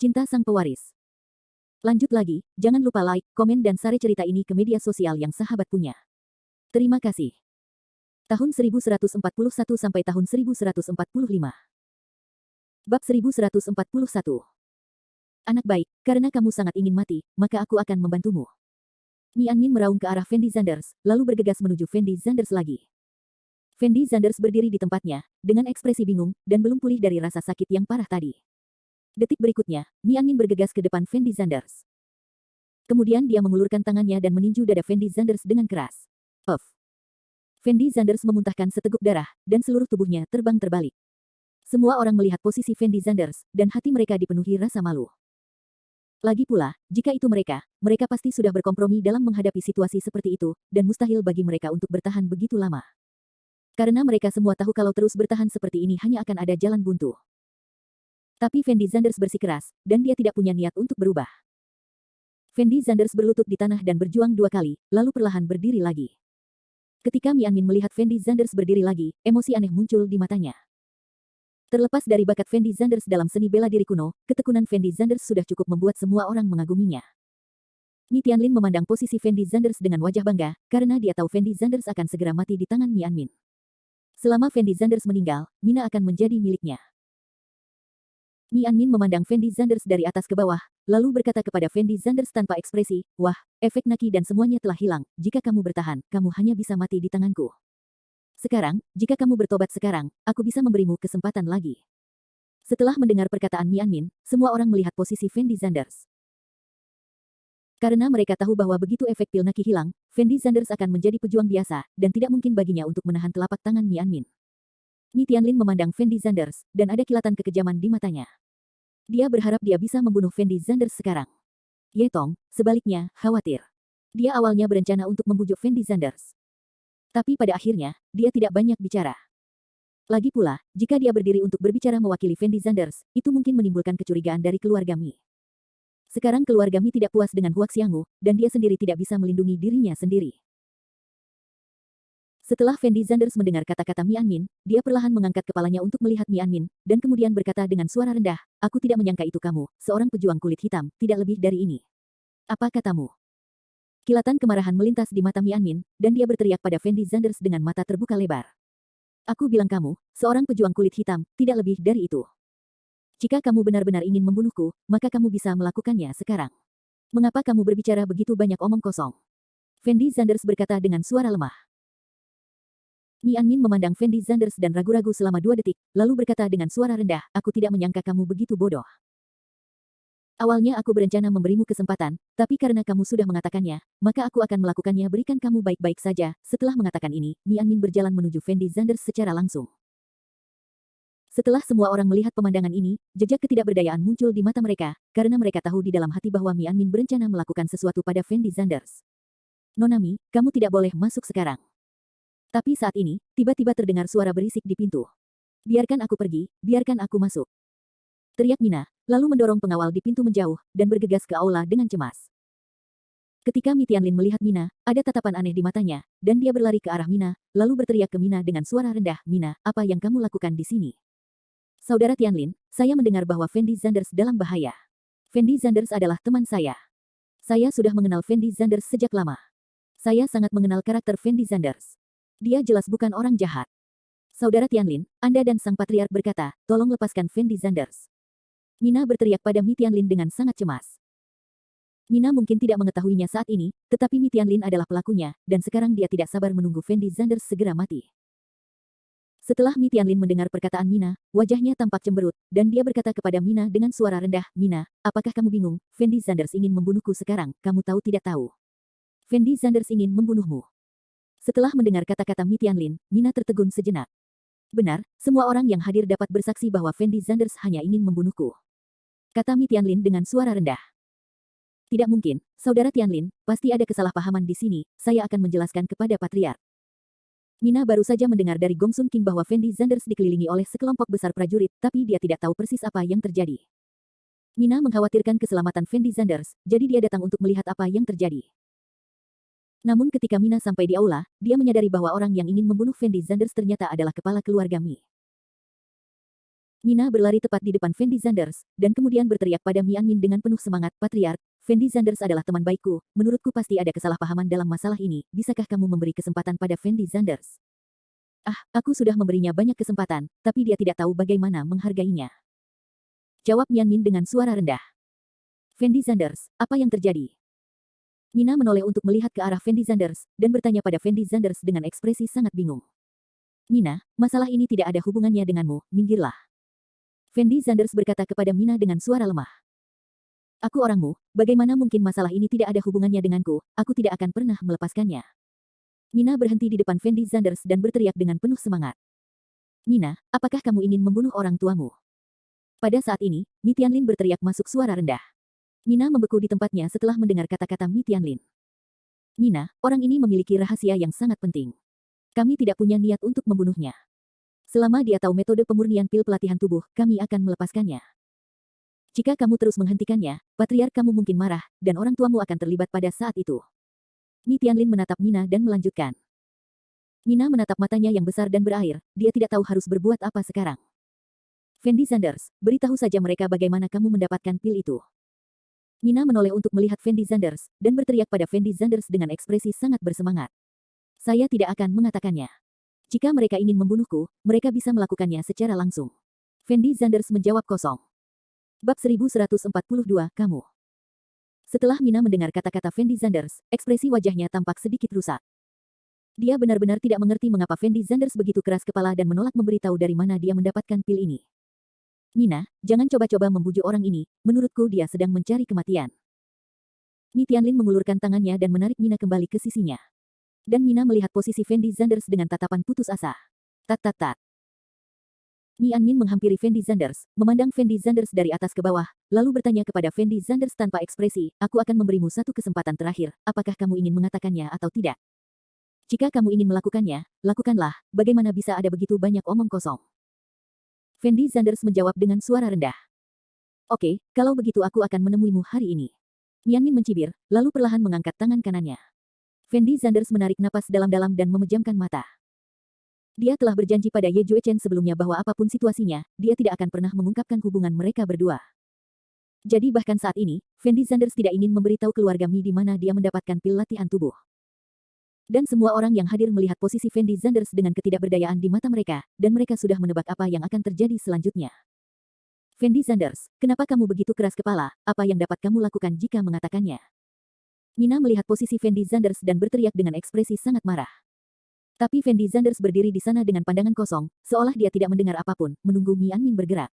Cinta Sang Pewaris. Lanjut lagi, jangan lupa like, komen dan share cerita ini ke media sosial yang sahabat punya. Terima kasih. Tahun 1141 sampai tahun 1145. Bab 1141. Anak baik, karena kamu sangat ingin mati, maka aku akan membantumu. Mianmin meraung ke arah Fendi Zanders, lalu bergegas menuju Fendi Zanders lagi. Fendi Zanders berdiri di tempatnya, dengan ekspresi bingung, dan belum pulih dari rasa sakit yang parah tadi. Detik berikutnya, Mianmin bergegas ke depan Fendi Zanders. Kemudian dia mengulurkan tangannya dan meninju dada Fendi Zanders dengan keras. Puff. Fendi Zanders memuntahkan seteguk darah, dan seluruh tubuhnya terbang terbalik. Semua orang melihat posisi Fendi Zanders, dan hati mereka dipenuhi rasa malu. Lagi pula, jika itu mereka pasti sudah berkompromi dalam menghadapi situasi seperti itu, dan mustahil bagi mereka untuk bertahan begitu lama. Karena mereka semua tahu kalau terus bertahan seperti ini hanya akan ada jalan buntu. Tapi Fendi Zanders bersikeras, dan dia tidak punya niat untuk berubah. Fendi Zanders berlutut di tanah dan berjuang 2 kali, lalu perlahan berdiri lagi. Ketika Mianmin melihat Fendi Zanders berdiri lagi, emosi aneh muncul di matanya. Terlepas dari bakat Fendi Zanders dalam seni bela diri kuno, ketekunan Fendi Zanders sudah cukup membuat semua orang mengaguminya. Mi Tianlin memandang posisi Fendi Zanders dengan wajah bangga, karena dia tahu Fendi Zanders akan segera mati di tangan Mianmin. Selama Fendi Zanders meninggal, Mina akan menjadi miliknya. Mianmin memandang Fendi Zanders dari atas ke bawah, lalu berkata kepada Fendi Zanders tanpa ekspresi, "Wah, efek Naki dan semuanya telah hilang, jika kamu bertahan, kamu hanya bisa mati di tanganku. Sekarang, jika kamu bertobat sekarang, aku bisa memberimu kesempatan lagi." Setelah mendengar perkataan Mianmin, semua orang melihat posisi Fendi Zanders. Karena mereka tahu bahwa begitu efek pil Naki hilang, Fendi Zanders akan menjadi pejuang biasa, dan tidak mungkin baginya untuk menahan telapak tangan Mianmin. Mi Tianlin memandang Fendi Zanders, dan ada kilatan kekejaman di matanya. Dia berharap dia bisa membunuh Fendi Zanders sekarang. Ye Tong, sebaliknya, khawatir. Dia awalnya berencana untuk membujuk Fendi Zanders. Tapi pada akhirnya, dia tidak banyak bicara. Lagi pula, jika dia berdiri untuk berbicara mewakili Fendi Zanders, itu mungkin menimbulkan kecurigaan dari keluarga Mi. Sekarang keluarga Mi tidak puas dengan Huak Xianggu, dan dia sendiri tidak bisa melindungi dirinya sendiri. Setelah Fendi Zanders mendengar kata-kata Mianmin, dia perlahan mengangkat kepalanya untuk melihat Mianmin, dan kemudian berkata dengan suara rendah, "Aku tidak menyangka itu kamu, seorang pejuang kulit hitam, tidak lebih dari ini. Apa katamu?" Kilatan kemarahan melintas di mata Mianmin, dan dia berteriak pada Fendi Zanders dengan mata terbuka lebar. "Aku bilang kamu, seorang pejuang kulit hitam, tidak lebih dari itu. Jika kamu benar-benar ingin membunuhku, maka kamu bisa melakukannya sekarang. Mengapa kamu berbicara begitu banyak omong kosong?" Fendi Zanders berkata dengan suara lemah. Mianmin memandang Fendi Zanders dan ragu-ragu selama 2 detik, lalu berkata dengan suara rendah, "Aku tidak menyangka kamu begitu bodoh. Awalnya aku berencana memberimu kesempatan, tapi karena kamu sudah mengatakannya, maka aku akan melakukannya. Berikan kamu baik-baik saja." Setelah mengatakan ini, Mianmin berjalan menuju Fendi Zanders secara langsung. Setelah semua orang melihat pemandangan ini, jejak ketidakberdayaan muncul di mata mereka, karena mereka tahu di dalam hati bahwa Mianmin berencana melakukan sesuatu pada Fendi Zanders. "Nona Mi, kamu tidak boleh masuk sekarang." Tapi saat ini, tiba-tiba terdengar suara berisik di pintu. "Biarkan aku pergi, biarkan aku masuk," teriak Mina, lalu mendorong pengawal di pintu menjauh, dan bergegas ke aula dengan cemas. Ketika Mi Tianlin melihat Mina, ada tatapan aneh di matanya, dan dia berlari ke arah Mina, lalu berteriak ke Mina dengan suara rendah, "Mina, apa yang kamu lakukan di sini?" "Saudara Tianlin, saya mendengar bahwa Fendi Zanders dalam bahaya. Fendi Zanders adalah teman saya. Saya sudah mengenal Fendi Zanders sejak lama. Saya sangat mengenal karakter Fendi Zanders. Dia jelas bukan orang jahat. Saudara Tianlin, Anda dan sang patriark berkata, tolong lepaskan Fendi Zanders." Mina berteriak pada Mi Tianlin dengan sangat cemas. Mina mungkin tidak mengetahuinya saat ini, tetapi Mi Tianlin adalah pelakunya, dan sekarang dia tidak sabar menunggu Fendi Zanders segera mati. Setelah Mi Tianlin mendengar perkataan Mina, wajahnya tampak cemberut, dan dia berkata kepada Mina dengan suara rendah, "Mina, apakah kamu bingung? Fendi Zanders ingin membunuhku sekarang, kamu tahu tidak tahu. Fendi Zanders ingin membunuhmu." Setelah mendengar kata-kata Mi Tianlin, Mina tertegun sejenak. "Benar, semua orang yang hadir dapat bersaksi bahwa Fendi Zanders hanya ingin membunuhku," kata Mi Tianlin dengan suara rendah. "Tidak mungkin, Saudara Tianlin, pasti ada kesalahpahaman di sini, saya akan menjelaskan kepada patriark." Mina baru saja mendengar dari Gong Sun King bahwa Fendi Zanders dikelilingi oleh sekelompok besar prajurit, tapi dia tidak tahu persis apa yang terjadi. Mina mengkhawatirkan keselamatan Fendi Zanders, jadi dia datang untuk melihat apa yang terjadi. Namun ketika Mina sampai di aula, dia menyadari bahwa orang yang ingin membunuh Fendi Zanders ternyata adalah kepala keluarga Mi. Mina berlari tepat di depan Fendi Zanders, dan kemudian berteriak pada Mianmin dengan penuh semangat, Patriark, Fendi Zanders adalah teman baikku, menurutku pasti ada kesalahpahaman dalam masalah ini, bisakah kamu memberi kesempatan pada Fendi Zanders? Ah, aku sudah memberinya banyak kesempatan, tapi dia tidak tahu bagaimana menghargainya. Jawab Mianmin dengan suara rendah. Fendi Zanders, apa yang terjadi? Mina menoleh untuk melihat ke arah Fendi Zanders, dan bertanya pada Fendi Zanders dengan ekspresi sangat bingung. Mina, masalah ini tidak ada hubungannya denganmu, minggirlah. Fendi Zanders berkata kepada Mina dengan suara lemah. Aku orangmu, bagaimana mungkin masalah ini tidak ada hubungannya denganku, aku tidak akan pernah melepaskannya. Mina berhenti di depan Fendi Zanders dan berteriak dengan penuh semangat. Mina, apakah kamu ingin membunuh orang tuamu? Pada saat ini, Mi Tianlin berteriak masuk suara rendah. Mina membeku di tempatnya setelah mendengar kata-kata Mi Tianlin. Mina, orang ini memiliki rahasia yang sangat penting. Kami tidak punya niat untuk membunuhnya. Selama dia tahu metode pemurnian pil pelatihan tubuh, kami akan melepaskannya. Jika kamu terus menghentikannya, patriark kamu mungkin marah, dan orang tuamu akan terlibat pada saat itu. Mi Tianlin menatap Mina dan melanjutkan. Mina menatap matanya yang besar dan berair, dia tidak tahu harus berbuat apa sekarang. Fendi Zanders, beritahu saja mereka bagaimana kamu mendapatkan pil itu. Mina menoleh untuk melihat Fendi Zanders, dan berteriak pada Fendi Zanders dengan ekspresi sangat bersemangat. Saya tidak akan mengatakannya. Jika mereka ingin membunuhku, mereka bisa melakukannya secara langsung. Fendi Zanders menjawab kosong. Bab 1142, kamu. Setelah Mina mendengar kata-kata Fendi Zanders, ekspresi wajahnya tampak sedikit rusak. Dia benar-benar tidak mengerti mengapa Fendi Zanders begitu keras kepala dan menolak memberitahu dari mana dia mendapatkan pil ini. Mina, jangan coba-coba membujuk orang ini, menurutku dia sedang mencari kematian. Mi Tianlin mengulurkan tangannya dan menarik Mina kembali ke sisinya. Dan Mina melihat posisi Fendi Zanders dengan tatapan putus asa. Tat-tat-tat. Mianmin menghampiri Fendi Zanders, memandang Fendi Zanders dari atas ke bawah, lalu bertanya kepada Fendi Zanders tanpa ekspresi, aku akan memberimu satu kesempatan terakhir, apakah kamu ingin mengatakannya atau tidak? Jika kamu ingin melakukannya, lakukanlah, bagaimana bisa ada begitu banyak omong kosong? Fendi Zanders menjawab dengan suara rendah. Oke, kalau begitu aku akan menemuimu hari ini. Mianmin mencibir, lalu perlahan mengangkat tangan kanannya. Fendi Zanders menarik napas dalam-dalam dan memejamkan mata. Dia telah berjanji pada Ye Juechen sebelumnya bahwa apapun situasinya, dia tidak akan pernah mengungkapkan hubungan mereka berdua. Jadi bahkan saat ini, Fendi Zanders tidak ingin memberitahu keluarga Mi di mana dia mendapatkan pil latihan tubuh. Dan semua orang yang hadir melihat posisi Fendi Zanders dengan ketidakberdayaan di mata mereka, dan mereka sudah menebak apa yang akan terjadi selanjutnya. Fendi Zanders, kenapa kamu begitu keras kepala, apa yang dapat kamu lakukan jika mengatakannya? Mina melihat posisi Fendi Zanders dan berteriak dengan ekspresi sangat marah. Tapi Fendi Zanders berdiri di sana dengan pandangan kosong, seolah dia tidak mendengar apapun, menunggu Mianmin bergerak.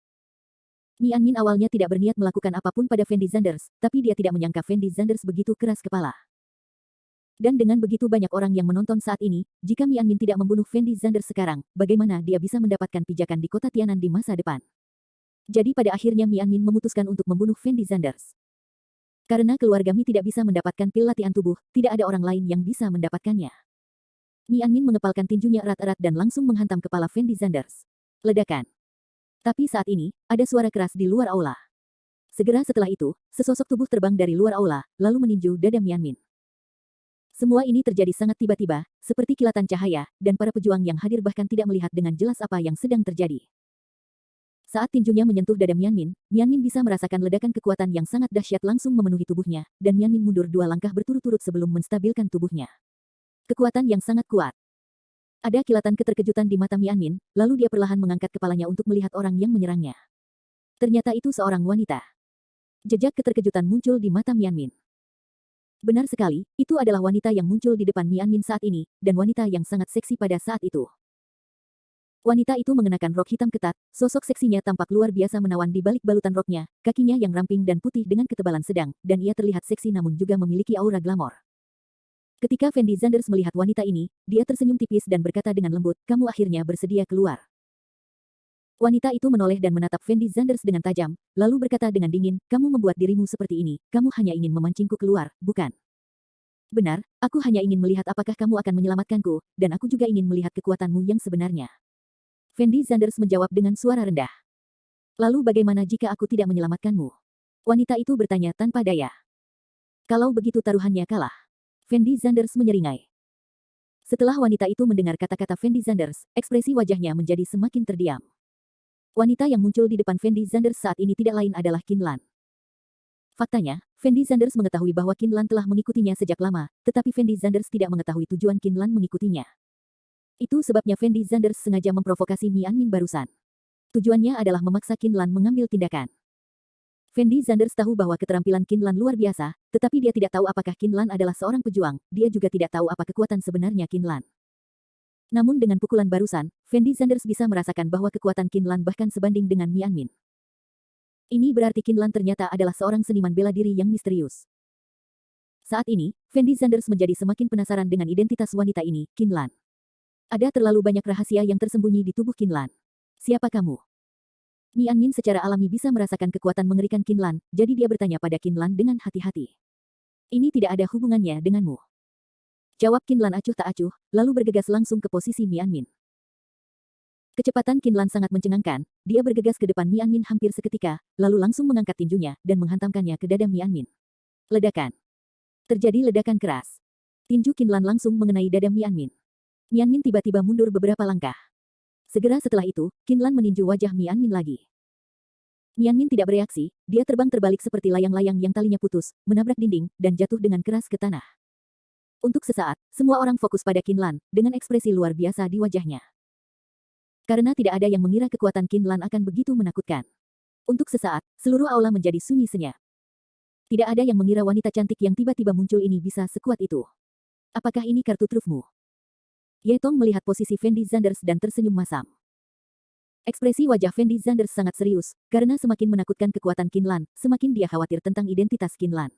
Mianmin awalnya tidak berniat melakukan apapun pada Fendi Zanders, tapi dia tidak menyangka Fendi Zanders begitu keras kepala. Dan dengan begitu banyak orang yang menonton saat ini, jika Mianmin tidak membunuh Fendi Zanders sekarang, bagaimana dia bisa mendapatkan pijakan di kota Tianan di masa depan? Jadi pada akhirnya Mianmin memutuskan untuk membunuh Fendi Zanders. Karena keluarga Mi tidak bisa mendapatkan pil latihan tubuh, tidak ada orang lain yang bisa mendapatkannya. Mianmin mengepalkan tinjunya erat-erat dan langsung menghantam kepala Fendi Zanders. Ledakan. Tapi saat ini, ada suara keras di luar aula. Segera setelah itu, sesosok tubuh terbang dari luar aula, lalu meninju dada Mianmin. Semua ini terjadi sangat tiba-tiba, seperti kilatan cahaya, dan para pejuang yang hadir bahkan tidak melihat dengan jelas apa yang sedang terjadi. Saat tinjunya menyentuh dada Mianmin, Mianmin bisa merasakan ledakan kekuatan yang sangat dahsyat langsung memenuhi tubuhnya, dan Mianmin mundur 2 langkah berturut-turut sebelum menstabilkan tubuhnya. Kekuatan yang sangat kuat. Ada kilatan keterkejutan di mata Mianmin, lalu dia perlahan mengangkat kepalanya untuk melihat orang yang menyerangnya. Ternyata itu seorang wanita. Jejak keterkejutan muncul di mata Mianmin. Benar sekali, itu adalah wanita yang muncul di depan Mianmin saat ini, dan wanita yang sangat seksi pada saat itu. Wanita itu mengenakan rok hitam ketat, sosok seksinya tampak luar biasa menawan di balik balutan roknya, kakinya yang ramping dan putih dengan ketebalan sedang, dan ia terlihat seksi namun juga memiliki aura glamor. Ketika Fendi Zanders melihat wanita ini, dia tersenyum tipis dan berkata dengan lembut, kamu akhirnya bersedia keluar. Wanita itu menoleh dan menatap Fendi Zanders dengan tajam, lalu berkata dengan dingin, kamu membuat dirimu seperti ini, kamu hanya ingin memancingku keluar, bukan? Benar, aku hanya ingin melihat apakah kamu akan menyelamatkanku, dan aku juga ingin melihat kekuatanmu yang sebenarnya. Fendi Zanders menjawab dengan suara rendah. Lalu bagaimana jika aku tidak menyelamatkanmu? Wanita itu bertanya tanpa daya. Kalau begitu taruhannya kalah. Fendi Zanders menyeringai. Setelah wanita itu mendengar kata-kata Fendi Zanders, ekspresi wajahnya menjadi semakin terdiam. Wanita yang muncul di depan Fendi Zanders saat ini tidak lain adalah Qin Lan. Faktanya, Fendi Zanders mengetahui bahwa Qin Lan telah mengikutinya sejak lama, tetapi Fendi Zanders tidak mengetahui tujuan Qin Lan mengikutinya. Itu sebabnya Fendi Zanders sengaja memprovokasi Mi Anmin barusan. Tujuannya adalah memaksa Qin Lan mengambil tindakan. Fendi Zanders tahu bahwa keterampilan Qin Lan luar biasa, tetapi dia tidak tahu apakah Qin Lan adalah seorang pejuang, dia juga tidak tahu apa kekuatan sebenarnya Qin Lan. Namun dengan pukulan barusan, Fendi Zanders bisa merasakan bahwa kekuatan Qin Lan bahkan sebanding dengan Mi Anmin. Ini berarti Qin Lan ternyata adalah seorang seniman bela diri yang misterius. Saat ini, Fendi Zanders menjadi semakin penasaran dengan identitas wanita ini, Qin Lan. Ada terlalu banyak rahasia yang tersembunyi di tubuh Qin Lan. Siapa kamu? Mi Anmin secara alami bisa merasakan kekuatan mengerikan Qin Lan, jadi dia bertanya pada Qin Lan dengan hati-hati. Ini tidak ada hubungannya denganmu. Jawab Qin Lan acuh tak acuh, lalu bergegas langsung ke posisi Mi Anmin. Kecepatan Qin Lan sangat mencengangkan, dia bergegas ke depan Mi Anmin hampir seketika, lalu langsung mengangkat tinjunya dan menghantamkannya ke dada Mi Anmin. Ledakan. Terjadi ledakan keras. Tinju Qin Lan langsung mengenai dada Mi Anmin. Mi Anmin tiba-tiba mundur beberapa langkah. Segera setelah itu, Qin Lan meninju wajah Mi Anmin lagi. Mi Anmin tidak bereaksi, dia terbang terbalik seperti layang-layang yang talinya putus, menabrak dinding, dan jatuh dengan keras ke tanah. Untuk sesaat, semua orang fokus pada Qin Lan, dengan ekspresi luar biasa di wajahnya. Karena tidak ada yang mengira kekuatan Qin Lan akan begitu menakutkan. Untuk sesaat, seluruh aula menjadi sunyi senyap. Tidak ada yang mengira wanita cantik yang tiba-tiba muncul ini bisa sekuat itu. Apakah ini kartu trufmu? Ye Tong melihat posisi Fendi Zanders dan tersenyum masam. Ekspresi wajah Fendi Zanders sangat serius, karena semakin menakutkan kekuatan Qin Lan, semakin dia khawatir tentang identitas Qin Lan.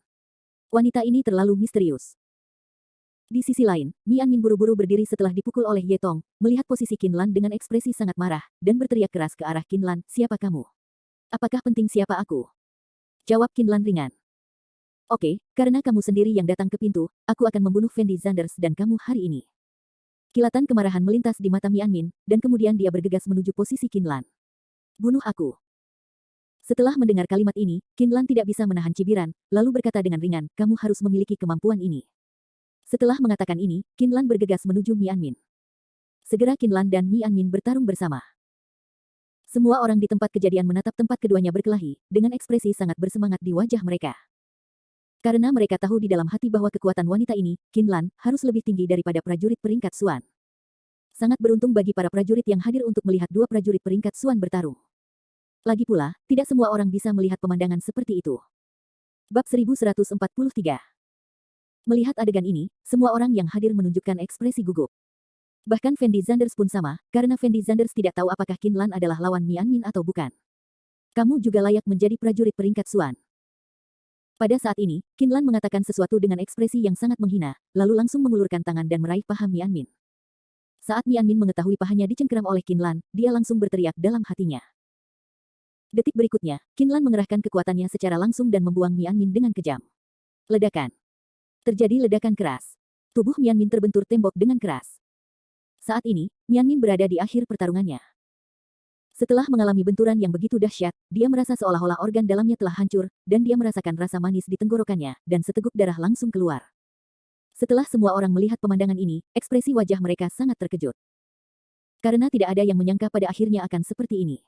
Wanita ini terlalu misterius. Di sisi lain, Mi Anmin buru-buru berdiri setelah dipukul oleh Ye Tong, melihat posisi Qin Lan dengan ekspresi sangat marah, dan berteriak keras ke arah Qin Lan, siapa kamu? Apakah penting siapa aku? Jawab Qin Lan ringan. Oke, karena kamu sendiri yang datang ke pintu, aku akan membunuh Fendi Zanders dan kamu hari ini. Kilatan kemarahan melintas di mata Mi Anmin, dan kemudian dia bergegas menuju posisi Qin Lan. Bunuh aku. Setelah mendengar kalimat ini, Qin Lan tidak bisa menahan cibiran, lalu berkata dengan ringan, kamu harus memiliki kemampuan ini. Setelah mengatakan ini, Qin Lan bergegas menuju Mi Anmin. Segera Qin Lan dan Mi Anmin bertarung bersama. Semua orang di tempat kejadian menatap tempat keduanya berkelahi, dengan ekspresi sangat bersemangat di wajah mereka. Karena mereka tahu di dalam hati bahwa kekuatan wanita ini, Qin Lan, harus lebih tinggi daripada prajurit peringkat Xuan. Sangat beruntung bagi para prajurit yang hadir untuk melihat dua prajurit peringkat Xuan bertarung. Lagi pula, tidak semua orang bisa melihat pemandangan seperti itu. Bab 1143. Melihat adegan ini, semua orang yang hadir menunjukkan ekspresi gugup. Bahkan Fendi Zanders pun sama, karena Fendi Zanders tidak tahu apakah Qin Lan adalah lawan Mi Anmin atau bukan. Kamu juga layak menjadi prajurit peringkat Xuan. Pada saat ini, Qin Lan mengatakan sesuatu dengan ekspresi yang sangat menghina, lalu langsung mengulurkan tangan dan meraih paha Mi Anmin. Saat Mi Anmin mengetahui pahanya dicengkeram oleh Qin Lan, dia langsung berteriak dalam hatinya. Detik berikutnya, Qin Lan mengerahkan kekuatannya secara langsung dan membuang Mi Anmin dengan kejam. Ledakan. Terjadi ledakan keras. Tubuh Mi Anmin terbentur tembok dengan keras. Saat ini, Mi Anmin berada di akhir pertarungannya. Setelah mengalami benturan yang begitu dahsyat, dia merasa seolah-olah organ dalamnya telah hancur, dan dia merasakan rasa manis di tenggorokannya, dan seteguk darah langsung keluar. Setelah semua orang melihat pemandangan ini, ekspresi wajah mereka sangat terkejut. Karena tidak ada yang menyangka pada akhirnya akan seperti ini.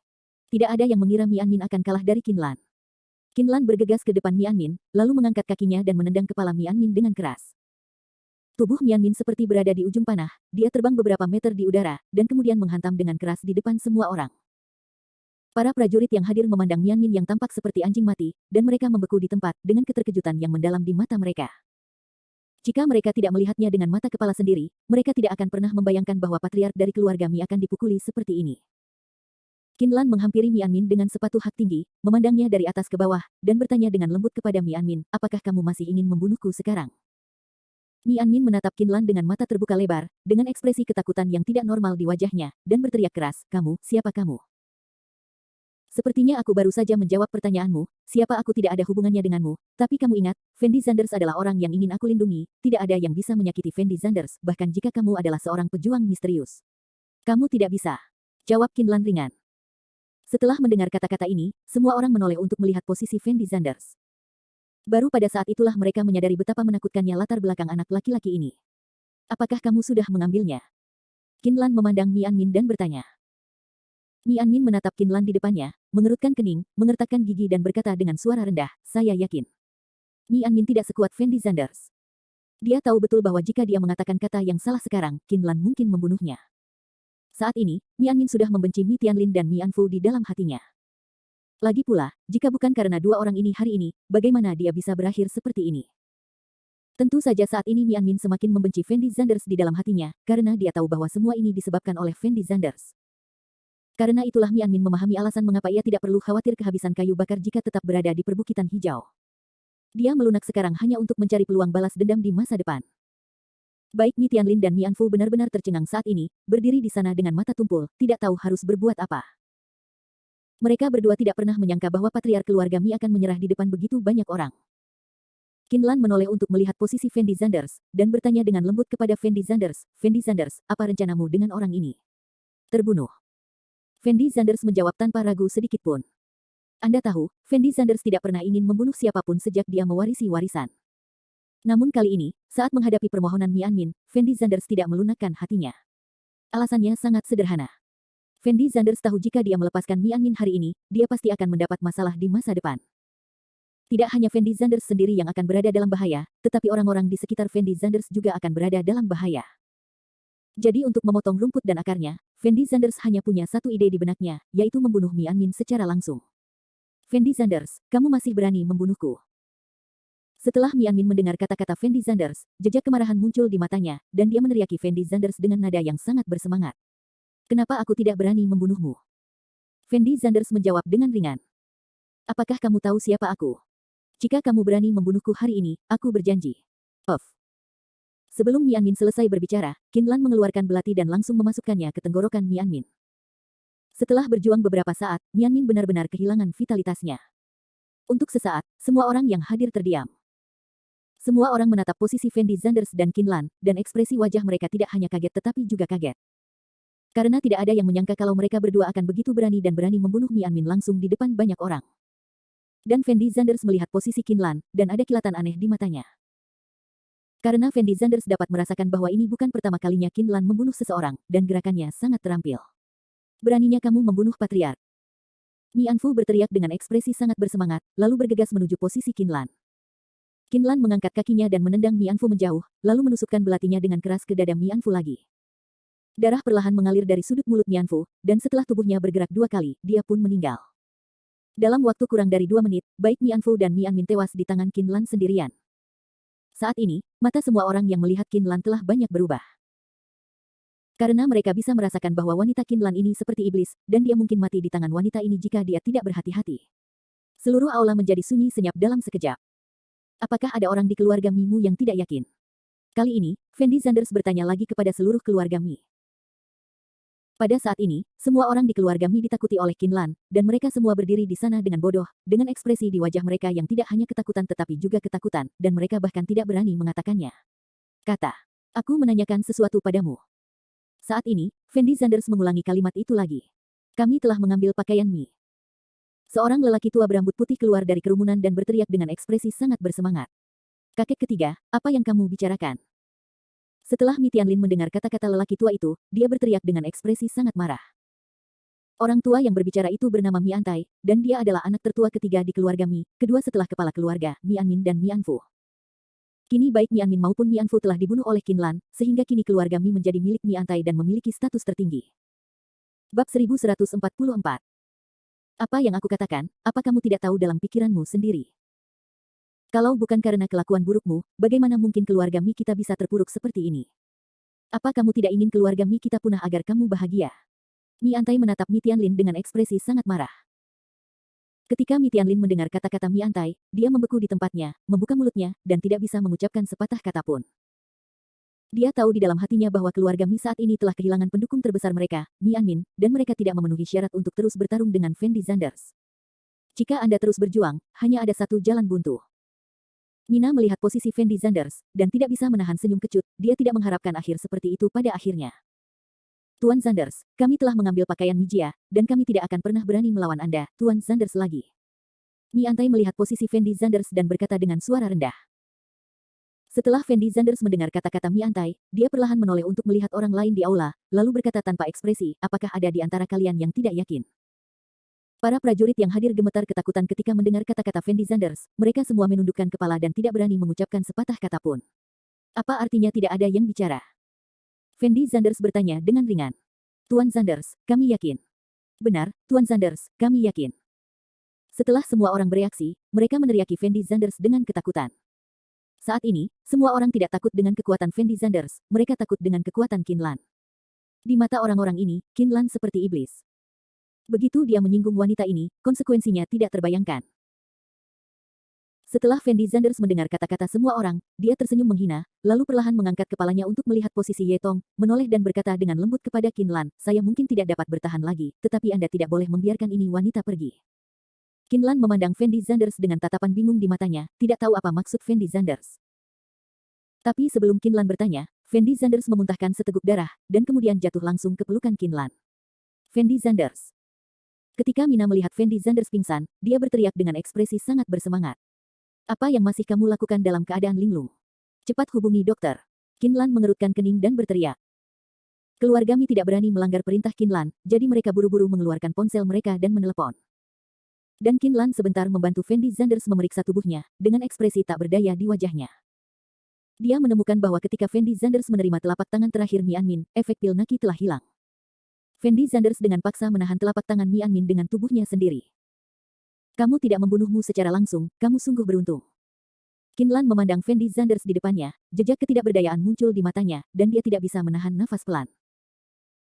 Tidak ada yang mengira Mi Anmin akan kalah dari Qin Lan. Qin Lan bergegas ke depan Mi Anmin, lalu mengangkat kakinya dan menendang kepala Mi Anmin dengan keras. Tubuh Mi Anmin seperti berada di ujung panah, dia terbang beberapa meter di udara, dan kemudian menghantam dengan keras di depan semua orang. Para prajurit yang hadir memandang Mi Anmin yang tampak seperti anjing mati, dan mereka membeku di tempat dengan keterkejutan yang mendalam di mata mereka. Jika mereka tidak melihatnya dengan mata kepala sendiri, mereka tidak akan pernah membayangkan bahwa patriark dari keluarga Mi akan dipukuli seperti ini. Qin Lan menghampiri Mi Anmin dengan sepatu hak tinggi, memandangnya dari atas ke bawah, dan bertanya dengan lembut kepada Mi Anmin, apakah kamu masih ingin membunuhku sekarang? Mi Anmin menatap Qin Lan dengan mata terbuka lebar, dengan ekspresi ketakutan yang tidak normal di wajahnya, dan berteriak keras, kamu, siapa kamu? Sepertinya aku baru saja menjawab pertanyaanmu, siapa aku tidak ada hubungannya denganmu, tapi kamu ingat, Fendi Zanders adalah orang yang ingin aku lindungi, tidak ada yang bisa menyakiti Fendi Zanders, bahkan jika kamu adalah seorang pejuang misterius. Kamu tidak bisa. Jawab Qin Lan ringan. Setelah mendengar kata-kata ini, semua orang menoleh untuk melihat posisi Fendi Zanders. Baru pada saat itulah mereka menyadari betapa menakutkannya latar belakang anak laki-laki ini. Apakah kamu sudah mengambilnya? Qin Lan memandang Mi Anmin dan bertanya. Mi Anmin menatap Qin Lan di depannya, mengerutkan kening, mengertakkan gigi dan berkata dengan suara rendah, saya yakin. Mi Anmin tidak sekuat Fendi Zanders. Dia tahu betul bahwa jika dia mengatakan kata yang salah sekarang, Qin Lan mungkin membunuhnya. Saat ini, Mi Anmin sudah membenci Mi Tianlin dan Mi Anfu di dalam hatinya. Lagi pula, jika bukan karena dua orang ini hari ini, bagaimana dia bisa berakhir seperti ini? Tentu saja saat ini Mi Anmin semakin membenci Fendi Zanders di dalam hatinya, karena dia tahu bahwa semua ini disebabkan oleh Fendi Zanders. Karena itulah Mi Anmin memahami alasan mengapa ia tidak perlu khawatir kehabisan kayu bakar jika tetap berada di perbukitan hijau. Dia melunak sekarang hanya untuk mencari peluang balas dendam di masa depan. Baik Mi Tianlin dan Mi Anfu benar-benar tercengang saat ini, berdiri di sana dengan mata tumpul, tidak tahu harus berbuat apa. Mereka berdua tidak pernah menyangka bahwa patriark keluarga Mi akan menyerah di depan begitu banyak orang. Qin Lan menoleh untuk melihat posisi Fendi Zanders, dan bertanya dengan lembut kepada Fendi Zanders, Fendi Zanders, apa rencanamu dengan orang ini? Terbunuh. Fendi Zanders menjawab tanpa ragu sedikit pun. Anda tahu, Fendi Zanders tidak pernah ingin membunuh siapapun sejak dia mewarisi warisan. Namun kali ini, saat menghadapi permohonan Mi Anmin, Fendi Zanders tidak melunakkan hatinya. Alasannya sangat sederhana. Fendi Zanders tahu jika dia melepaskan Mi Anmin hari ini, dia pasti akan mendapat masalah di masa depan. Tidak hanya Fendi Zanders sendiri yang akan berada dalam bahaya, tetapi orang-orang di sekitar Fendi Zanders juga akan berada dalam bahaya. Jadi untuk memotong rumput dan akarnya, Fendi Zanders hanya punya satu ide di benaknya, yaitu membunuh Mi Anmin secara langsung. Fendi Zanders, kamu masih berani membunuhku. Setelah Mi Anmin mendengar kata-kata Fendi Zanders, jejak kemarahan muncul di matanya, dan dia meneriaki Fendi Zanders dengan nada yang sangat bersemangat. Kenapa aku tidak berani membunuhmu? Fendi Zanders menjawab dengan ringan. Apakah kamu tahu siapa aku? Jika kamu berani membunuhku hari ini, aku berjanji. Off. Sebelum Mi Anmin selesai berbicara, Qin Lan mengeluarkan belati dan langsung memasukkannya ke tenggorokan Mi Anmin. Setelah berjuang beberapa saat, Mi Anmin benar-benar kehilangan vitalitasnya. Untuk sesaat, semua orang yang hadir terdiam. Semua orang menatap posisi Fendi Zanders dan Qin Lan, dan ekspresi wajah mereka tidak hanya kaget tetapi juga kaget. Karena tidak ada yang menyangka kalau mereka berdua akan begitu berani dan berani membunuh Mi Anmin langsung di depan banyak orang. Dan Fendi Zanders melihat posisi Qin Lan, dan ada kilatan aneh di matanya. Karena Fendi Zanders dapat merasakan bahwa ini bukan pertama kalinya Qin Lan membunuh seseorang, dan gerakannya sangat terampil. Beraninya kamu membunuh patriark. Mi Anfu berteriak dengan ekspresi sangat bersemangat, lalu bergegas menuju posisi Qin Lan. Qin Lan mengangkat kakinya dan menendang Mi Anfu menjauh, lalu menusukkan belatinya dengan keras ke dada Mi Anfu lagi. Darah perlahan mengalir dari sudut mulut Mi Anfu, dan setelah tubuhnya bergerak 2 kali, dia pun meninggal. Dalam waktu kurang dari 2 menit, baik Mi Anfu dan Mi Anmin tewas di tangan Qin Lan sendirian. Saat ini, mata semua orang yang melihat Qin Lan telah banyak berubah. Karena mereka bisa merasakan bahwa wanita Qin Lan ini seperti iblis, dan dia mungkin mati di tangan wanita ini jika dia tidak berhati-hati. Seluruh aula menjadi sunyi senyap dalam sekejap. Apakah ada orang di keluarga Mi Mu yang tidak yakin? Kali ini, Fendi Zanders bertanya lagi kepada seluruh keluarga Mi. Pada saat ini, semua orang di keluarga Mi ditakuti oleh Qin Lan, dan mereka semua berdiri di sana dengan bodoh, dengan ekspresi di wajah mereka yang tidak hanya ketakutan tetapi juga ketakutan, dan mereka bahkan tidak berani mengatakannya. Kata, aku menanyakan sesuatu padamu. Saat ini, Fendi Zanders mengulangi kalimat itu lagi. Kami telah mengambil pakaian Mi. Seorang lelaki tua berambut putih keluar dari kerumunan dan berteriak dengan ekspresi sangat bersemangat. Kakek ketiga, apa yang kamu bicarakan? Setelah Mi Tianlin mendengar kata-kata lelaki tua itu, dia berteriak dengan ekspresi sangat marah. Orang tua yang berbicara itu bernama Mi Antai, dan dia adalah anak tertua ketiga di keluarga Mi, kedua setelah kepala keluarga, Mi Anmin dan Mi Anfu. Kini baik Mi Anmin maupun Mi Anfu telah dibunuh oleh Qin Lan, sehingga kini keluarga Mi menjadi milik Mi Antai dan memiliki status tertinggi. Bab 1144. Apa yang aku katakan, apa kamu tidak tahu dalam pikiranmu sendiri? Kalau bukan karena kelakuan burukmu, bagaimana mungkin keluarga Mi kita bisa terpuruk seperti ini? Apa kamu tidak ingin keluarga Mi kita punah agar kamu bahagia? Mi Antai menatap Mi Tianlin dengan ekspresi sangat marah. Ketika Mi Tianlin mendengar kata-kata Mi Antai, dia membeku di tempatnya, membuka mulutnya, dan tidak bisa mengucapkan sepatah kata pun. Dia tahu di dalam hatinya bahwa keluarga Mi saat ini telah kehilangan pendukung terbesar mereka, Mi Anmin, dan mereka tidak memenuhi syarat untuk terus bertarung dengan Fendi Zanders. Jika Anda terus berjuang, hanya ada satu jalan buntu. Mina melihat posisi Fendi Zanders, dan tidak bisa menahan senyum kecut, dia tidak mengharapkan akhir seperti itu pada akhirnya. Tuan Zanders, kami telah mengambil pakaian Mijia, dan kami tidak akan pernah berani melawan Anda, Tuan Zanders lagi. Mi Antai melihat posisi Fendi Zanders dan berkata dengan suara rendah. Setelah Fendi Zanders mendengar kata-kata Mi Antai, dia perlahan menoleh untuk melihat orang lain di aula, lalu berkata tanpa ekspresi, apakah ada di antara kalian yang tidak yakin? Para prajurit yang hadir gemetar ketakutan ketika mendengar kata-kata Fendi Zanders, mereka semua menundukkan kepala dan tidak berani mengucapkan sepatah kata pun. Apa artinya tidak ada yang bicara? Fendi Zanders bertanya dengan ringan. Tuan Zanders, kami yakin. Benar, Tuan Zanders, kami yakin. Setelah semua orang bereaksi, mereka meneriaki Fendi Zanders dengan ketakutan. Saat ini, semua orang tidak takut dengan kekuatan Fendi Zanders, mereka takut dengan kekuatan Qin Lan. Di mata orang-orang ini, Qin Lan seperti iblis. Begitu dia menyinggung wanita ini, konsekuensinya tidak terbayangkan. Setelah Fendi Zanders mendengar kata-kata semua orang, dia tersenyum menghina, lalu perlahan mengangkat kepalanya untuk melihat posisi Ye Tong, menoleh dan berkata dengan lembut kepada Qin Lan, saya mungkin tidak dapat bertahan lagi, tetapi Anda tidak boleh membiarkan ini wanita pergi. Qin Lan memandang Fendi Zanders dengan tatapan bingung di matanya, tidak tahu apa maksud Fendi Zanders. Tapi sebelum Qin Lan bertanya, Fendi Zanders memuntahkan seteguk darah, dan kemudian jatuh langsung ke pelukan Qin Lan. Fendi Zanders. Ketika Mina melihat Fendi Zanders pingsan, dia berteriak dengan ekspresi sangat bersemangat. Apa yang masih kamu lakukan dalam keadaan linglung? Cepat hubungi dokter. Qin Lan mengerutkan kening dan berteriak. Keluarga Mi tidak berani melanggar perintah Qin Lan, jadi mereka buru-buru mengeluarkan ponsel mereka dan menelepon. Dan Qin Lan sebentar membantu Fendi Zanders memeriksa tubuhnya, dengan ekspresi tak berdaya di wajahnya. Dia menemukan bahwa ketika Fendi Zanders menerima telapak tangan terakhir Mi Anmin, efek pil Naki telah hilang. Fendi Zanders dengan paksa menahan telapak tangan Mi Anmin dengan tubuhnya sendiri. Kamu tidak membunuhmu secara langsung, kamu sungguh beruntung. Qin Lan memandang Fendi Zanders di depannya, jejak ketidakberdayaan muncul di matanya, dan dia tidak bisa menahan nafas pelan.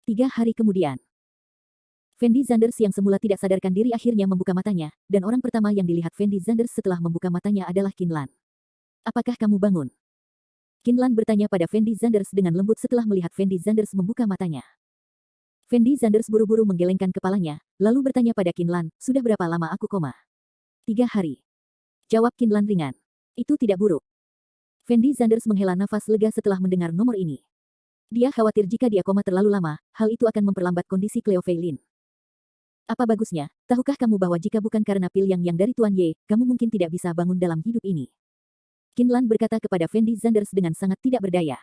3 hari kemudian. Fendi Zanders yang semula tidak sadarkan diri akhirnya membuka matanya, dan orang pertama yang dilihat Fendi Zanders setelah membuka matanya adalah Qin Lan. Apakah kamu bangun? Qin Lan bertanya pada Fendi Zanders dengan lembut setelah melihat Fendi Zanders membuka matanya. Fendi Zanders buru-buru menggelengkan kepalanya, lalu bertanya pada Qin Lan, sudah berapa lama aku koma? 3 hari. Jawab Qin Lan ringan. Itu tidak buruk. Fendi Zanders menghela nafas lega setelah mendengar nomor ini. Dia khawatir jika dia koma terlalu lama, hal itu akan memperlambat kondisi Cleo Fei Lin. Apa bagusnya, tahukah kamu bahwa jika bukan karena pil yang dari Tuan Ye, kamu mungkin tidak bisa bangun dalam hidup ini? Qin Lan berkata kepada Fendi Zanders dengan sangat tidak berdaya.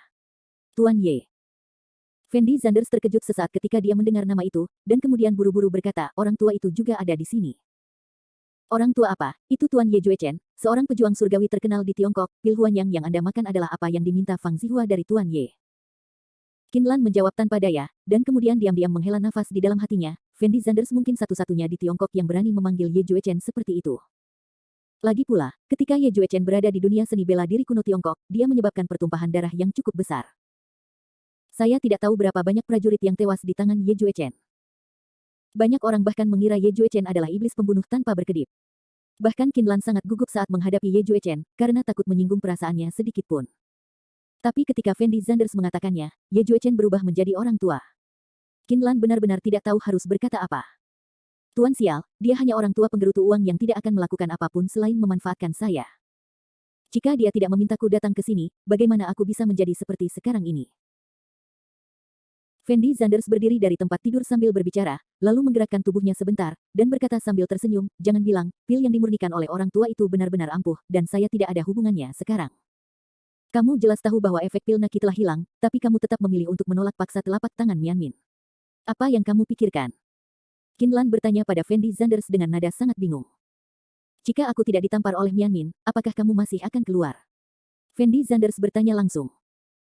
Tuan Ye. Fendi Zanders terkejut sesaat ketika dia mendengar nama itu, dan kemudian buru-buru berkata, orang tua itu juga ada di sini. Orang tua apa? Itu Tuan Ye Juechen, seorang pejuang surgawi terkenal di Tiongkok. Pil Huanyang yang Anda makan adalah apa yang diminta Fang Zihua dari Tuan Ye. Qin Lan menjawab tanpa daya, dan kemudian diam-diam menghela nafas di dalam hatinya. Fendi Zanders mungkin satu-satunya di Tiongkok yang berani memanggil Ye Juechen seperti itu. Lagi pula, ketika Ye Juechen berada di dunia seni bela diri kuno Tiongkok, dia menyebabkan pertumpahan darah yang cukup besar. Saya tidak tahu berapa banyak prajurit yang tewas di tangan Ye Juechen. Banyak orang bahkan mengira Ye Juechen adalah iblis pembunuh tanpa berkedip. Bahkan Qin Lan sangat gugup saat menghadapi Ye Juechen, karena takut menyinggung perasaannya sedikit pun. Tapi ketika Fendi Zanders mengatakannya, Ye Juechen berubah menjadi orang tua. Qin Lan benar-benar tidak tahu harus berkata apa. Tuan sial, dia hanya orang tua penggerutu uang yang tidak akan melakukan apapun selain memanfaatkan saya. Jika dia tidak memintaku datang ke sini, bagaimana aku bisa menjadi seperti sekarang ini? Fendi Zanders berdiri dari tempat tidur sambil berbicara, lalu menggerakkan tubuhnya sebentar, dan berkata sambil tersenyum, jangan bilang, pil yang dimurnikan oleh orang tua itu benar-benar ampuh, dan saya tidak ada hubungannya sekarang. Kamu jelas tahu bahwa efek pil Naki telah hilang, tapi kamu tetap memilih untuk menolak paksa telapak tangan Mianmin. Apa yang kamu pikirkan? Qin Lan bertanya pada Fendi Zanders dengan nada sangat bingung. Jika aku tidak ditampar oleh Mianmin, apakah kamu masih akan keluar? Fendi Zanders bertanya langsung.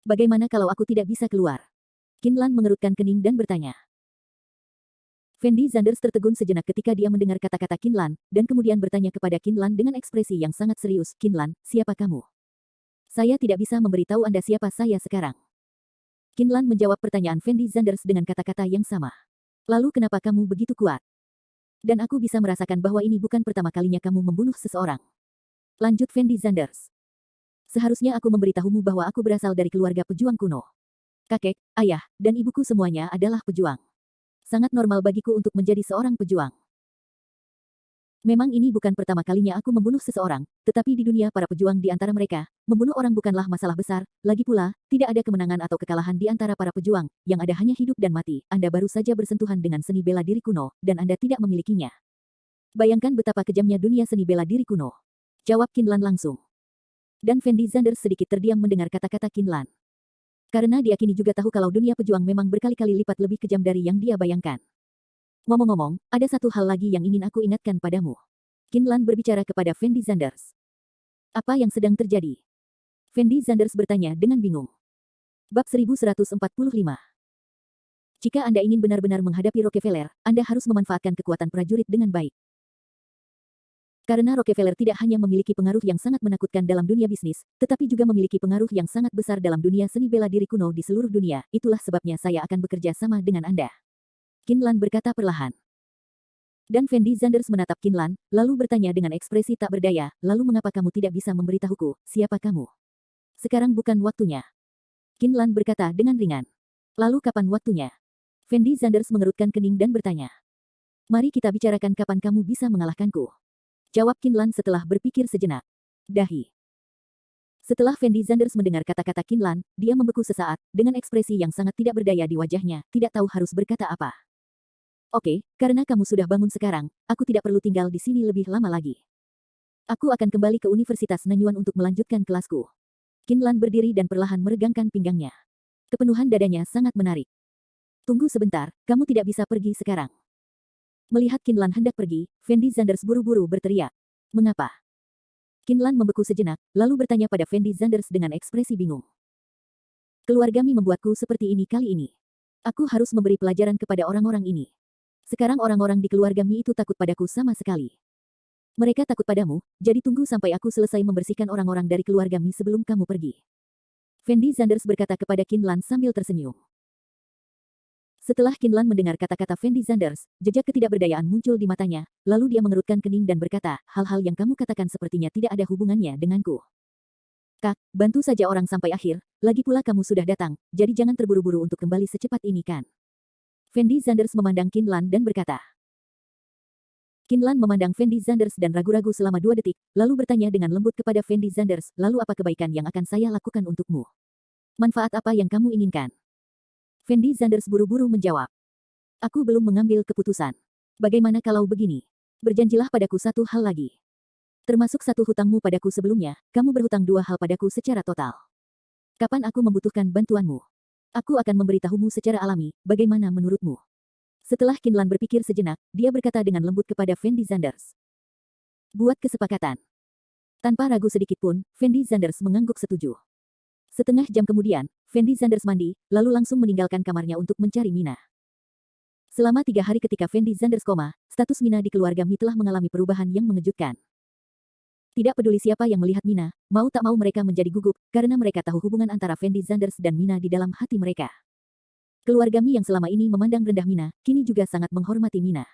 Bagaimana kalau aku tidak bisa keluar? Qin Lan mengerutkan kening dan bertanya. Fendi Zanders tertegun sejenak ketika dia mendengar kata-kata Qin Lan, dan kemudian bertanya kepada Qin Lan dengan ekspresi yang sangat serius, Qin Lan, siapa kamu? Saya tidak bisa memberitahu Anda siapa saya sekarang. Qin Lan menjawab pertanyaan Fendi Zanders dengan kata-kata yang sama. Lalu kenapa kamu begitu kuat? Dan aku bisa merasakan bahwa ini bukan pertama kalinya kamu membunuh seseorang. Lanjut Fendi Zanders. Seharusnya aku memberitahumu bahwa aku berasal dari keluarga pejuang kuno. Kakek, ayah, dan ibuku semuanya adalah pejuang. Sangat normal bagiku untuk menjadi seorang pejuang. Memang ini bukan pertama kalinya aku membunuh seseorang, tetapi di dunia para pejuang di antara mereka, membunuh orang bukanlah masalah besar, lagi pula, tidak ada kemenangan atau kekalahan di antara para pejuang, yang ada hanya hidup dan mati. Anda baru saja bersentuhan dengan seni bela diri kuno, dan Anda tidak memilikinya. Bayangkan betapa kejamnya dunia seni bela diri kuno. Jawab Qin Lan langsung. Dan Fendi Zanders sedikit terdiam mendengar kata-kata Qin Lan. Karena dia kini juga tahu kalau dunia pejuang memang berkali-kali lipat lebih kejam dari yang dia bayangkan. Ngomong-ngomong, ada satu hal lagi yang ingin aku ingatkan padamu. Qin Lan berbicara kepada Fendi Zanders. Apa yang sedang terjadi? Fendi Zanders bertanya dengan bingung. Bab 1145. Jika Anda ingin benar-benar menghadapi Rockefeller, Anda harus memanfaatkan kekuatan prajurit dengan baik. Karena Rockefeller tidak hanya memiliki pengaruh yang sangat menakutkan dalam dunia bisnis, tetapi juga memiliki pengaruh yang sangat besar dalam dunia seni bela diri kuno di seluruh dunia. Itulah sebabnya saya akan bekerja sama dengan Anda. Qin Lan berkata perlahan. Dan Fendi Zanders menatap Qin Lan, lalu bertanya dengan ekspresi tak berdaya, lalu mengapa kamu tidak bisa memberitahuku, siapa kamu? Sekarang bukan waktunya. Qin Lan berkata dengan ringan. Lalu kapan waktunya? Fendi Zanders mengerutkan kening dan bertanya. Mari kita bicarakan kapan kamu bisa mengalahkanku. Jawab Qin Lan setelah berpikir sejenak. Dahi. Setelah Fendi Zanders mendengar kata-kata Qin Lan, dia membeku sesaat, dengan ekspresi yang sangat tidak berdaya di wajahnya, tidak tahu harus berkata apa. Oke, karena kamu sudah bangun sekarang, aku tidak perlu tinggal di sini lebih lama lagi. Aku akan kembali ke Universitas Nanyuan untuk melanjutkan kelasku. Qin Lan berdiri dan perlahan meregangkan pinggangnya. Kepenuhan dadanya sangat menarik. Tunggu sebentar, kamu tidak bisa pergi sekarang. Melihat Qin Lan hendak pergi, Fendi Zanders buru-buru berteriak. Mengapa? Qin Lan membeku sejenak, lalu bertanya pada Fendi Zanders dengan ekspresi bingung. Keluarga Mi membuatku seperti ini kali ini. Aku harus memberi pelajaran kepada orang-orang ini. Sekarang orang-orang di keluarga Mi itu takut padaku sama sekali. Mereka takut padamu, jadi tunggu sampai aku selesai membersihkan orang-orang dari keluarga Mi sebelum kamu pergi. Fendi Zanders berkata kepada Qin Lan sambil tersenyum. Setelah Qin Lan mendengar kata-kata Fendi Zanders, jejak ketidakberdayaan muncul di matanya, lalu dia mengerutkan kening dan berkata, hal-hal yang kamu katakan sepertinya tidak ada hubungannya denganku. Kak, bantu saja orang sampai akhir, lagi pula kamu sudah datang, jadi jangan terburu-buru untuk kembali secepat ini kan. Fendi Zanders memandang Qin Lan dan berkata. Qin Lan memandang Fendi Zanders dan ragu-ragu selama 2 detik, lalu bertanya dengan lembut kepada Fendi Zanders, lalu apa kebaikan yang akan saya lakukan untukmu? Manfaat apa yang kamu inginkan? Fendi Zanders buru-buru menjawab. Aku belum mengambil keputusan. Bagaimana kalau begini? Berjanjilah padaku satu hal lagi. Termasuk satu hutangmu padaku sebelumnya, kamu berhutang 2 hal padaku secara total. Kapan aku membutuhkan bantuanmu? Aku akan memberitahumu secara alami, bagaimana menurutmu? Setelah Qin Lan berpikir sejenak, dia berkata dengan lembut kepada Fendi Zanders. Buat kesepakatan. Tanpa ragu sedikit pun, Fendi Zanders mengangguk setuju. Setengah jam kemudian, Fendi Zanders mandi, lalu langsung meninggalkan kamarnya untuk mencari Mina. Selama 3 hari ketika Fendi Zanders koma, status Mina di keluarga Mi telah mengalami perubahan yang mengejutkan. Tidak peduli siapa yang melihat Mina, mau tak mau mereka menjadi gugup, karena mereka tahu hubungan antara Fendi Zanders dan Mina di dalam hati mereka. Keluarga Mi yang selama ini memandang rendah Mina, kini juga sangat menghormati Mina.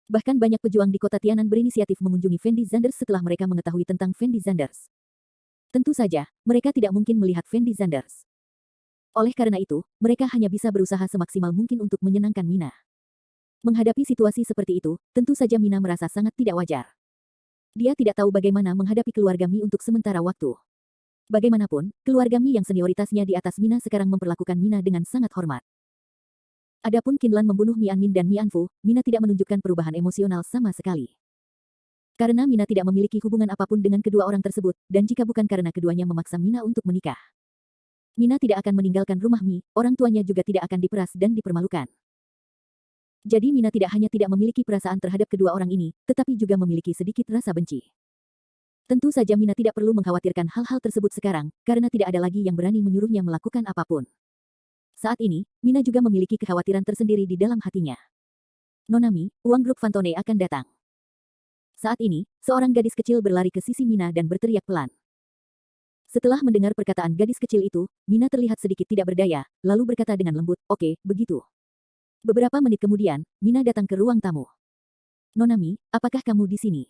Bahkan banyak pejuang di kota Tianan berinisiatif mengunjungi Fendi Zanders setelah mereka mengetahui tentang Fendi Zanders. Tentu saja, mereka tidak mungkin melihat Fendi Zanders. Oleh karena itu, mereka hanya bisa berusaha semaksimal mungkin untuk menyenangkan Mina. Menghadapi situasi seperti itu, tentu saja Mina merasa sangat tidak wajar. Dia tidak tahu bagaimana menghadapi keluarga Mi untuk sementara waktu. Bagaimanapun, keluarga Mi yang senioritasnya di atas Mina sekarang memperlakukan Mina dengan sangat hormat. Adapun Qin Lan membunuh Mi Anmin dan Mi Anfu, Mina tidak menunjukkan perubahan emosional sama sekali. Karena Mina tidak memiliki hubungan apapun dengan kedua orang tersebut, dan jika bukan karena keduanya memaksa Mina untuk menikah. Mina tidak akan meninggalkan rumah Mi, orang tuanya juga tidak akan diperas dan dipermalukan. Jadi Mina tidak hanya tidak memiliki perasaan terhadap kedua orang ini, tetapi juga memiliki sedikit rasa benci. Tentu saja Mina tidak perlu mengkhawatirkan hal-hal tersebut sekarang, karena tidak ada lagi yang berani menyuruhnya melakukan apapun. Saat ini, Mina juga memiliki kekhawatiran tersendiri di dalam hatinya. Nonami, uang grup Fantone akan datang. Saat ini, seorang gadis kecil berlari ke sisi Mina dan berteriak pelan. Setelah mendengar perkataan gadis kecil itu, Mina terlihat sedikit tidak berdaya, lalu berkata dengan lembut, oke, begitu. Beberapa menit kemudian, Mina datang ke ruang tamu. Nonami, apakah kamu di sini?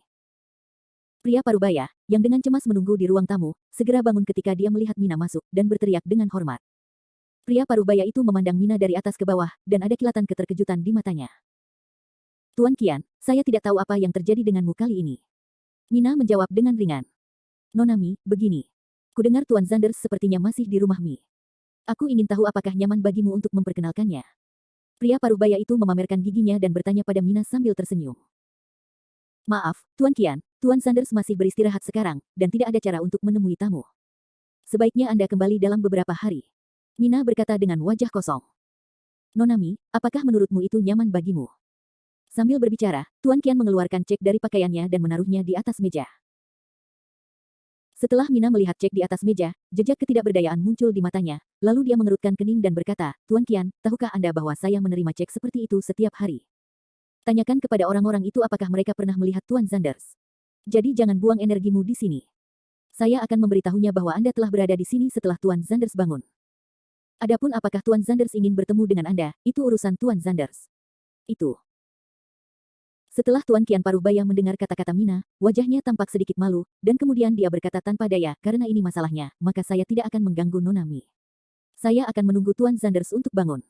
Pria parubaya, yang dengan cemas menunggu di ruang tamu, segera bangun ketika dia melihat Mina masuk, dan berteriak dengan hormat. Pria parubaya itu memandang Mina dari atas ke bawah, dan ada kilatan keterkejutan di matanya. Tuan Qian, saya tidak tahu apa yang terjadi denganmu kali ini. Mina menjawab dengan ringan. Nonami, begini. Kudengar Tuan Zanders sepertinya masih di rumah Mi. Aku ingin tahu apakah nyaman bagimu untuk memperkenalkannya. Pria parubaya itu memamerkan giginya dan bertanya pada Mina sambil tersenyum. Maaf, Tuan Qian, Tuan Sanders masih beristirahat sekarang, dan tidak ada cara untuk menemui tamu. Sebaiknya Anda kembali dalam beberapa hari. Mina berkata dengan wajah kosong. Nonami, apakah menurutmu itu nyaman bagimu? Sambil berbicara, Tuan Qian mengeluarkan cek dari pakaiannya dan menaruhnya di atas meja. Setelah Mina melihat cek di atas meja, jejak ketidakberdayaan muncul di matanya, lalu dia mengerutkan kening dan berkata, Tuan Qian, tahukah Anda bahwa saya menerima cek seperti itu setiap hari? Tanyakan kepada orang-orang itu apakah mereka pernah melihat Tuan Sanders. Jadi jangan buang energimu di sini. Saya akan memberitahunya bahwa Anda telah berada di sini setelah Tuan Sanders bangun. Adapun apakah Tuan Sanders ingin bertemu dengan Anda, itu urusan Tuan Sanders. Itu. Setelah Tuan Qian paruh baya mendengar kata-kata Mina, wajahnya tampak sedikit malu, dan kemudian dia berkata tanpa daya, karena ini masalahnya, maka saya tidak akan mengganggu Nonami. Saya akan menunggu Tuan Sanders untuk bangun.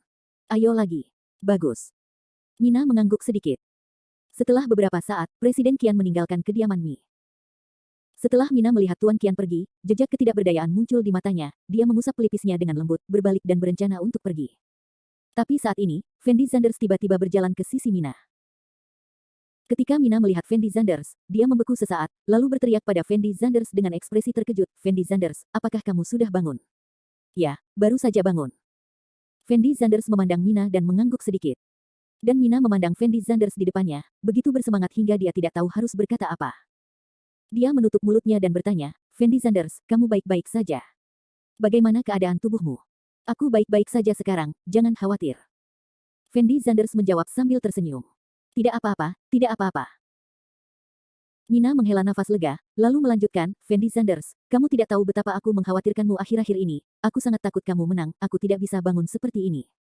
Ayo lagi. Bagus. Mina mengangguk sedikit. Setelah beberapa saat, Presiden Qian meninggalkan kediaman Mi. Setelah Mina melihat Tuan Qian pergi, jejak ketidakberdayaan muncul di matanya, dia mengusap pelipisnya dengan lembut, berbalik dan berencana untuk pergi. Tapi saat ini, Fendi Sanders tiba-tiba berjalan ke sisi Mina. Ketika Mina melihat Fendi Sanders, dia membeku sesaat, lalu berteriak pada Fendi Sanders dengan ekspresi terkejut, Fendi Sanders, apakah kamu sudah bangun? Ya, baru saja bangun. Fendi Sanders memandang Mina dan mengangguk sedikit. Dan Mina memandang Fendi Sanders di depannya, begitu bersemangat hingga dia tidak tahu harus berkata apa. Dia menutup mulutnya dan bertanya, Fendi Sanders, kamu baik-baik saja? Bagaimana keadaan tubuhmu? Aku baik-baik saja sekarang, jangan khawatir. Fendi Sanders menjawab sambil tersenyum. Tidak apa-apa, tidak apa-apa. Mina menghela nafas lega, lalu melanjutkan, Fendi Sanders, kamu tidak tahu betapa aku mengkhawatirkanmu akhir-akhir ini, aku sangat takut kamu menang, aku tidak bisa bangun seperti ini.